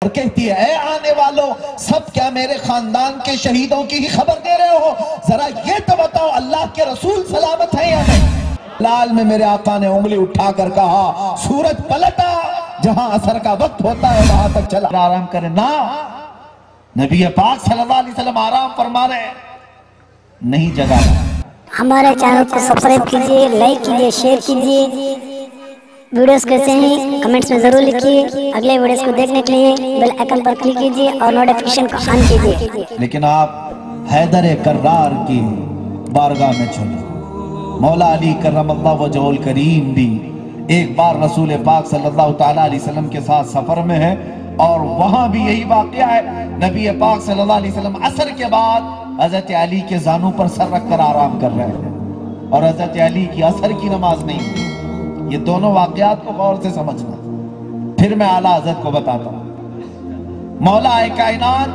اور کہتی ہے اے آنے والوں سب کیا میرے خاندان کے شہیدوں کی ہی خبر دے رہے ہو؟ ذرا یہ تو بتاؤ اللہ کے رسول سلامت ہیں یا نہیں؟ لال میں میرے آقا نے انگلی اٹھا کر کہا سورج پلٹا، جہاں عصر کا وقت ہوتا ہے وہاں تک چلا آرام کرے نا۔ نبی پاک صلی اللہ علیہ وسلم آرام فرما رہے ہیں، نہیں جگا رہا۔ ہمارے چینل کو سبسکرائب کیجئے، لائک کیجئے، شیئر کیجئے، ویڈیوز کیسے ہیں کمنٹس میں ضرور لکھیے۔ اگلے ویڈیوز کو دیکھنے کے لیے بیل آئیکن پر کلک کیجئے اور نوٹیفیکیشن کو آن کیجئے۔ لیکن آپ حیدر کرار کی بارگاہ میں چلو۔ مولا علی کرم اللہ وجہ الکریم بھی ایک بار رسول پاک صلی اللہ تعالیٰ علیہ وسلم کے ساتھ سفر میں ہے، اور وہاں بھی یہی واقعہ ہے۔ نبی پاک صلی اللہ علیہ وسلم عصر کے بعد حضرت علی کے زانوں پر سر رکھ کر آرام کر رہے ہیں، اور حضرت علی کی عصر کی نماز نہیں ہوئی۔ یہ دونوں واقعات کو غور سے سمجھنا، پھر میں اعلیٰ حضرت کو بتاتا ہوں۔ مولا کائنات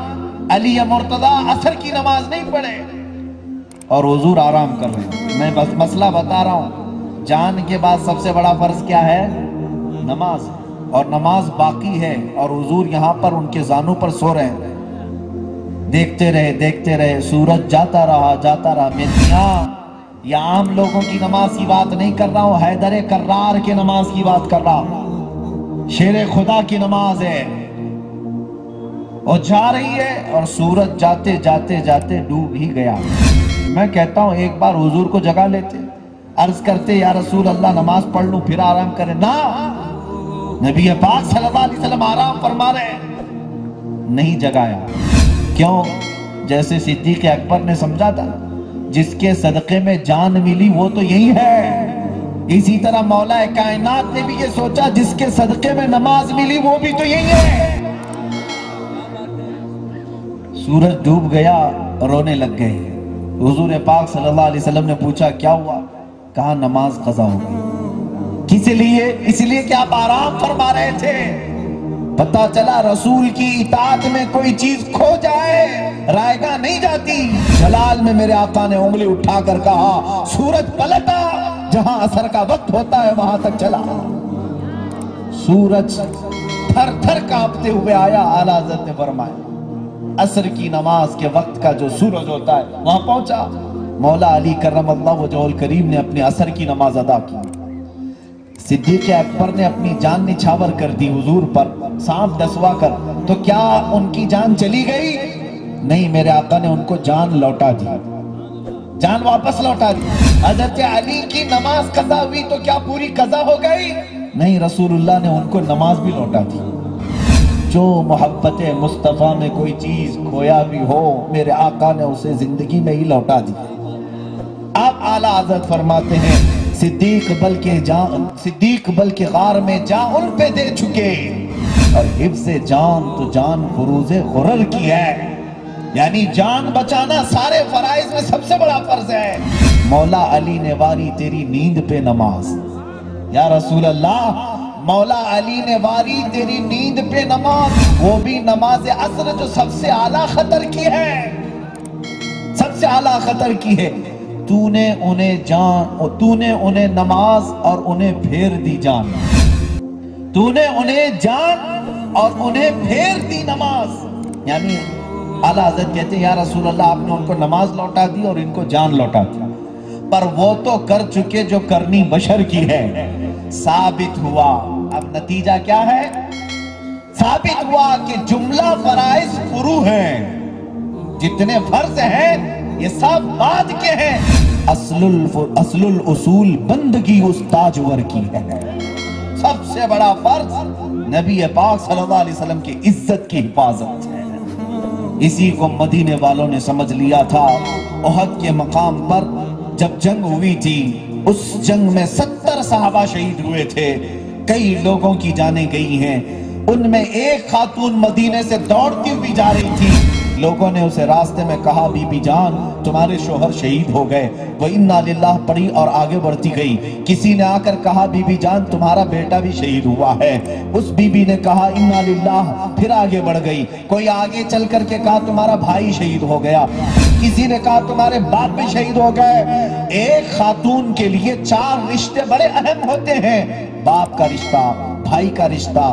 علی مرتضیٰ عصر کی نماز نہیں پڑھے اور حضور آرام کر رہے ہیں۔ میں بس مسئلہ بتا رہا ہوں، جان کے بعد سب سے بڑا فرض کیا ہے؟ نماز، اور نماز باقی ہے، اور حضور یہاں پر ان کے زانوں پر سو رہے ہیں۔ دیکھتے رہے سورج جاتا رہا۔ میں یہاں یہ عام لوگوں کی نماز کی بات نہیں کر رہا ہوں، حیدر کرار کی نماز کی بات کر رہا ہوں۔ شیر خدا کی نماز ہے، اور جا رہی ہے، اور سورج جاتے ڈوب ہی گیا۔ میں کہتا ہوں ایک بار حضور کو جگا لیتے، عرض کرتے یا رسول اللہ نماز پڑھ لوں پھر آرام کرے نا۔ نبی پاک صلی اللہ علیہ وسلم آرام فرما رہے ہیں، نہیں جگایا۔ کیوں؟ جیسے صدیق اکبر نے سمجھا تھا جس کے صدقے میں جان ملی وہ تو یہی ہے، اسی طرح مولا کائنات نے بھی یہ سوچا جس کے صدقے میں نماز ملی وہ بھی تو یہی ہے۔ سورج ڈوب گیا، رونے لگ گئے۔ حضور پاک صلی اللہ علیہ وسلم نے پوچھا کیا ہوا؟ کہا نماز قضا ہو گئی۔ کس لیے؟ اس لیے کہ آپ آرام فرما رہے تھے۔ پتہ چلا رسول کی اطاعت میں کوئی چیز کھو جائے رائگاں نہیں جاتی۔ جلال میں میرے آقا نے انگلی اٹھا کر کہا سورج پلٹا، جہاں عصر کا وقت ہوتا ہے وہاں تک چلا۔ سورج تھر تھر کانپتے ہوئے آیا، اعلیٰ حضرت نے فرمایا عصر کی نماز کے وقت کا جو سورج ہوتا ہے وہاں پہنچا۔ مولا علی کرم اللہ وجہ الکریم نے اپنے عصر کی نماز ادا کی۔ صدیق اکبر نے اپنی جان نچھاور کر دی حضور پر، سانپ ڈسوا کر، تو کیا ان کی جان چلی گئی؟ نہیں، میرے آقا نے ان کو جان لوٹا دی، جان واپس لوٹا دی۔ حضرت علی کی نماز قضا ہوئی تو کیا پوری قضا ہو گئی؟ نہیں، رسول اللہ نے ان کو نماز بھی لوٹا دی۔ جو محبت مصطفیٰ میں کوئی چیز کھویا بھی ہو میرے آقا نے اسے زندگی میں ہی لوٹا دی۔ آپ اعلیٰ حضرت فرماتے ہیں صدیق بلکہ غار میں جان ان پہ دے چکے، اور حفظ جان تو جان فروز غرر کی ہے، یعنی جان بچانا سارے فرائض میں سب سے بڑا فرض ہے۔ مولا علی نے واری تیری نیند پہ نماز، یا رسول اللہ مولا علی نے واری تیری نیند پہ نماز، وہ بھی نماز عصر جو سب سے اعلیٰ خطر کی ہے، سب سے اعلیٰ خطر کی ہے۔ تو نے انہیں نماز اور انہیں پھیر دی جان، تو نے انہیں جان اور انہیں پھیر دی نماز، یعنی اعلیٰ حضرت کہتے ہیں یا رسول اللہ آپ نے ان کو نماز لوٹا دی اور ان کو جان لوٹا دی، پر وہ تو کر چکے جو کرنی بشر کی ہے۔ ثابت ہوا، اب نتیجہ کیا ہے؟ ثابت ہوا کہ جملہ فرائض فرو ہیں، جتنے فرض ہیں یہ سب بعد کے ہیں، اصل الاصول بندگی اس تاجور کی ہے۔ سب سے بڑا فرض نبی پاک صلی اللہ علیہ وسلم کی عزت کی حفاظت ہے۔ اسی کو مدینے والوں نے سمجھ لیا تھا۔ احد کے مقام پر جب جنگ ہوئی تھی، اس جنگ میں 70 صحابہ شہید ہوئے تھے، کئی لوگوں کی جانیں گئی ہیں، ان میں ایک خاتون مدینے سے دوڑتی ہوئی جا رہی تھی، لوگوں نے اسے راستے میں کہا بی بی جان تمہارے شوہر شہید ہو گئے، وہ انا للہ پڑھی اور آگے بڑھتی گئی۔ کسی نے آ کر کہا بی بی جان تمہارا بیٹا بھی شہید ہوا ہے، اس بی بی نے کہا انا للہ، پھر آگے بڑھ گئی۔ کوئی آگے چل کر کے کہا تمہارا بھائی شہید ہو گیا، کسی نے کہا تمہارے باپ بھی شہید ہو گئے۔ ایک خاتون کے لیے 4 رشتے بڑے اہم ہوتے ہیں، باپ کا رشتہ، بھائی کا رشتہ،